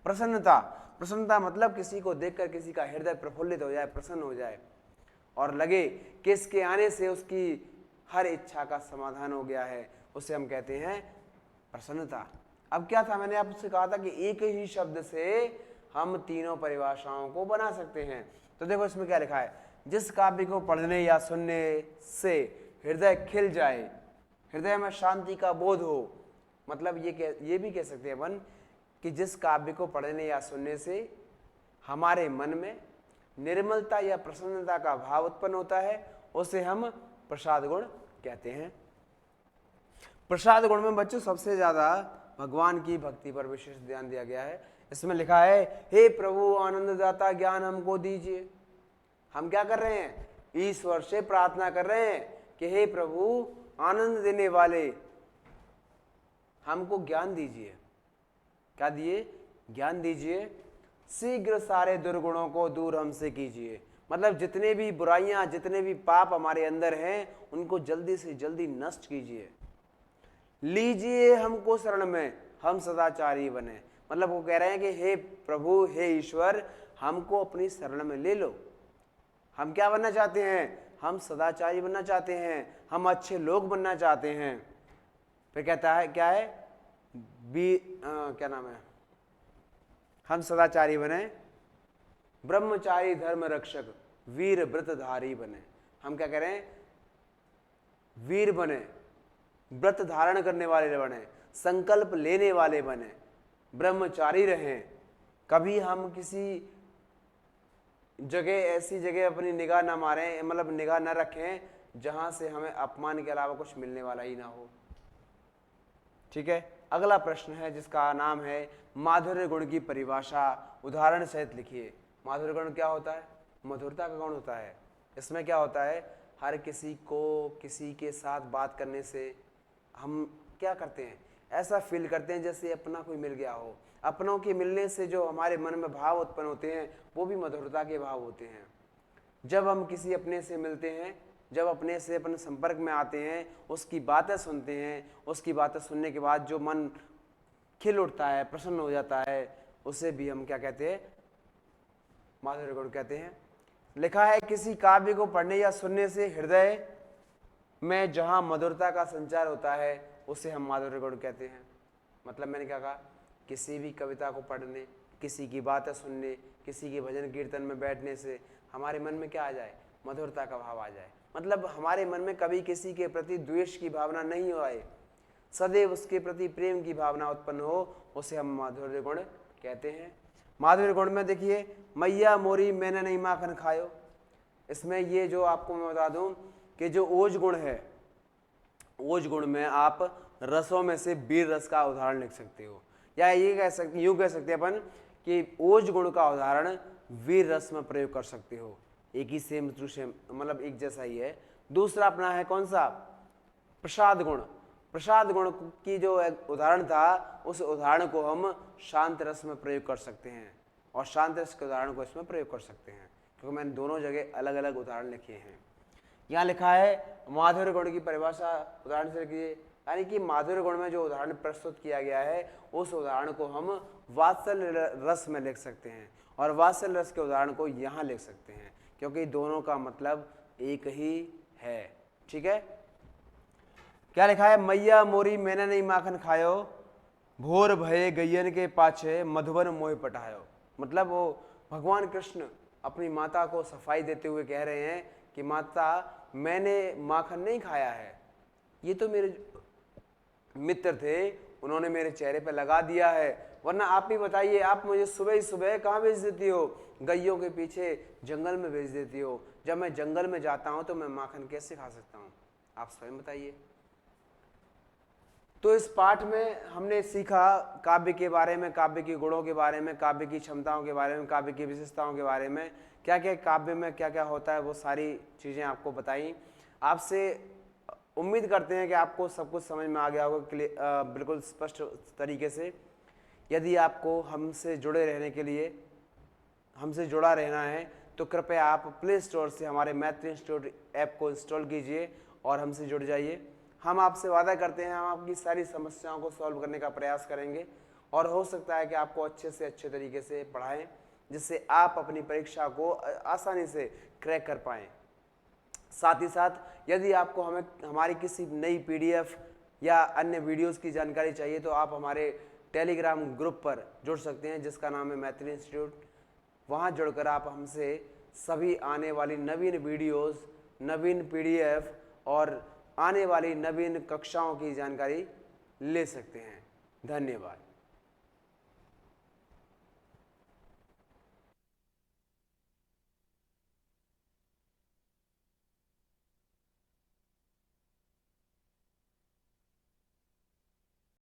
प्रसन्नता, प्रसन्नता मतलब किसी को देखकर किसी का हृदय प्रफुल्लित हो जाए, प्रसन्न हो जाए, और लगे कि इसके आने से उसकी हर इच्छा का समाधान हो गया है, उसे हम कहते हैं प्रसन्नता। अब क्या था, मैंने आपसे कहा था कि एक ही शब्द से हम तीनों परिभाषाओं को बना सकते हैं। तो देखो इसमें क्या लिखा है, जिस काव्य को पढ़ने या सुनने से हृदय खिल जाए, हृदय में शांति का बोध हो। मतलब ये भी कह सकते हैं अपन कि जिस काव्य को पढ़ने या सुनने से हमारे मन में निर्मलता या प्रसन्नता का भाव उत्पन्न होता है, उसे हम प्रसाद गुण कहते हैं। प्रसाद गुण में बच्चों सबसे ज्यादा भगवान की भक्ति पर विशेष ध्यान दिया गया है। इसमें लिखा है, हे प्रभु आनंददाता ज्ञान हमको दीजिए। हम क्या कर रहे हैं? ईश्वर से प्रार्थना कर रहे हैं कि हे प्रभु आनंद देने वाले हमको ज्ञान दीजिए। क्या दिए? ज्ञान दीजिए। शीघ्र सारे दुर्गुणों को दूर हमसे कीजिए। मतलब जितने भी बुराइयां, जितने भी पाप हमारे अंदर हैं, उनको जल्दी से जल्दी नष्ट कीजिए। लीजिए हमको शरण में, हम सदाचारी बने। मतलब वो कह रहे हैं कि हे प्रभु, हे ईश्वर, हमको अपनी शरण में ले लो। हम क्या बनना चाहते हैं? हम सदाचारी बनना चाहते हैं, हम अच्छे लोग बनना चाहते हैं। फिर कहता है क्या है? क्या नाम है? हम सदाचारी बने, ब्रह्मचारी, धर्म रक्षक, वीर व्रतधारी बने। हम क्या करें? वीर बने, व्रत धारण करने वाले बने, संकल्प लेने वाले बने, ब्रह्मचारी रहें। कभी हम किसी जगह, ऐसी जगह अपनी निगाह ना मारें, मतलब निगाह ना रखें जहां से हमें अपमान के अलावा कुछ मिलने वाला ही ना हो। ठीक है, अगला प्रश्न है जिसका नाम है माधुर्य गुण की परिभाषा उदाहरण सहित लिखिए। माधुर्य गुण क्या होता है? मधुरता का गुण होता है। इसमें क्या होता है, हर किसी को किसी के साथ बात करने से हम क्या करते हैं, ऐसा फील करते हैं जैसे अपना कोई मिल गया हो। अपनों के मिलने से जो हमारे मन में भाव उत्पन्न होते हैं वो भी मधुरता के भाव होते हैं। जब हम किसी अपने से मिलते हैं, जब अपने से अपने संपर्क में आते हैं, उसकी बातें सुनते हैं, उसकी बातें सुनने के बाद जो मन खिल उठता है, प्रसन्न हो जाता है, उसे भी हम क्या कहते हैं, माधुर्य गुण कहते हैं। लिखा है किसी काव्य को पढ़ने या सुनने से हृदय में जहां मधुरता का संचार होता है उसे हम माधुर्य गुण कहते हैं। मतलब मैंने क्या कहा, किसी भी कविता को पढ़ने, किसी की बातें सुनने, किसी के भजन कीर्तन में बैठने से हमारे मन में क्या आ जाए, मधुरता का भाव आ जाए। मतलब हमारे मन में कभी किसी के प्रति द्वेष की भावना नहीं हो आए, सदैव उसके प्रति प्रेम की भावना उत्पन्न हो, उसे हम माधुर्य गुण कहते हैं। माधुर्य गुण में देखिए, मैया मोरी मैंने नहीं माखन खायो। इसमें ये जो आपको मैं बता दूं कि जो ओज गुण है, ओज गुण में आप रसों में से वीर रस का उदाहरण लिख सकते हो, या ये कह सकते, यूं कह सकते हैं अपन कि ओज गुण का उदाहरण वीर रस में प्रयोग कर सकते हो। एक ही सेम टू सेम, मतलब एक जैसा ही है। दूसरा अपना है कौन सा, प्रसाद गुण। प्रसाद गुण की जो एक उदाहरण था, उस उदाहरण को हम शांत रस में प्रयोग कर सकते हैं, और शांत रस के उदाहरण को इसमें प्रयोग कर सकते हैं, क्योंकि मैंने दोनों जगह अलग अलग उदाहरण लिखे हैं। यहाँ लिखा है माधुर्य गुण की परिभाषा उदाहरण से लिखिए, यानी कि माधुर्य गुण में जो उदाहरण प्रस्तुत किया गया है उस उदाहरण को हम वात्सल्य रस में लिख सकते हैं, और वात्सल्य रस के उदाहरण को यहाँ लिख सकते हैं, क्योंकि दोनों का मतलब एक ही है। ठीक है, क्या लिखा है, मैया मोरी मैंने नहीं माखन खायो, भोर भये गैयन के पाछे मधुबन मोह पटायो। मतलब वो भगवान कृष्ण अपनी माता को सफाई देते हुए कह रहे हैं कि माता मैंने माखन नहीं खाया है, ये तो मेरे मित्र थे, उन्होंने मेरे चेहरे पे लगा दिया है, वरना आप ही बताइए, आप मुझे सुबह ही सुबह कहाँ भेज देती हो, गैयों के पीछे जंगल में भेज देती हो। जब मैं जंगल में जाता हूं तो मैं माखन कैसे खा सकता हूं, आप स्वयं बताइए। तो इस पाठ में हमने सीखा काव्य के बारे में, काव्य के गुणों के बारे में, काव्य की क्षमताओं के बारे में, काव्य की विशेषताओं के बारे में, क्या क्या काव्य में क्या क्या होता है, वो सारी चीज़ें आपको बताई। आपसे उम्मीद करते हैं कि आपको सब कुछ समझ में आ गया होगा बिल्कुल स्पष्ट तरीके से। यदि आपको हमसे जुड़े रहने के लिए, हमसे जुड़ा रहना है, तो कृपया आप प्ले स्टोर से हमारे मैत्री इंस्टीट्यूट ऐप को इंस्टॉल कीजिए और हमसे जुड़ जाइए। हम आपसे वादा करते हैं, हम आपकी सारी समस्याओं को सॉल्व करने का प्रयास करेंगे, और हो सकता है कि आपको अच्छे से अच्छे तरीके से पढ़ाएं, जिससे आप अपनी परीक्षा को आसानी से क्रैक कर पाएँ। साथ ही साथ यदि आपको हमारी किसी नई PDF या अन्य वीडियोस की जानकारी चाहिए तो आप हमारे टेलीग्राम ग्रुप पर जुड़ सकते हैं, जिसका नाम है मैत्री इंस्टीट्यूट। वहां जुड़कर आप हमसे सभी आने वाली नवीन वीडियोस, नवीन PDF और आने वाली नवीन कक्षाओं की जानकारी ले सकते हैं। धन्यवाद।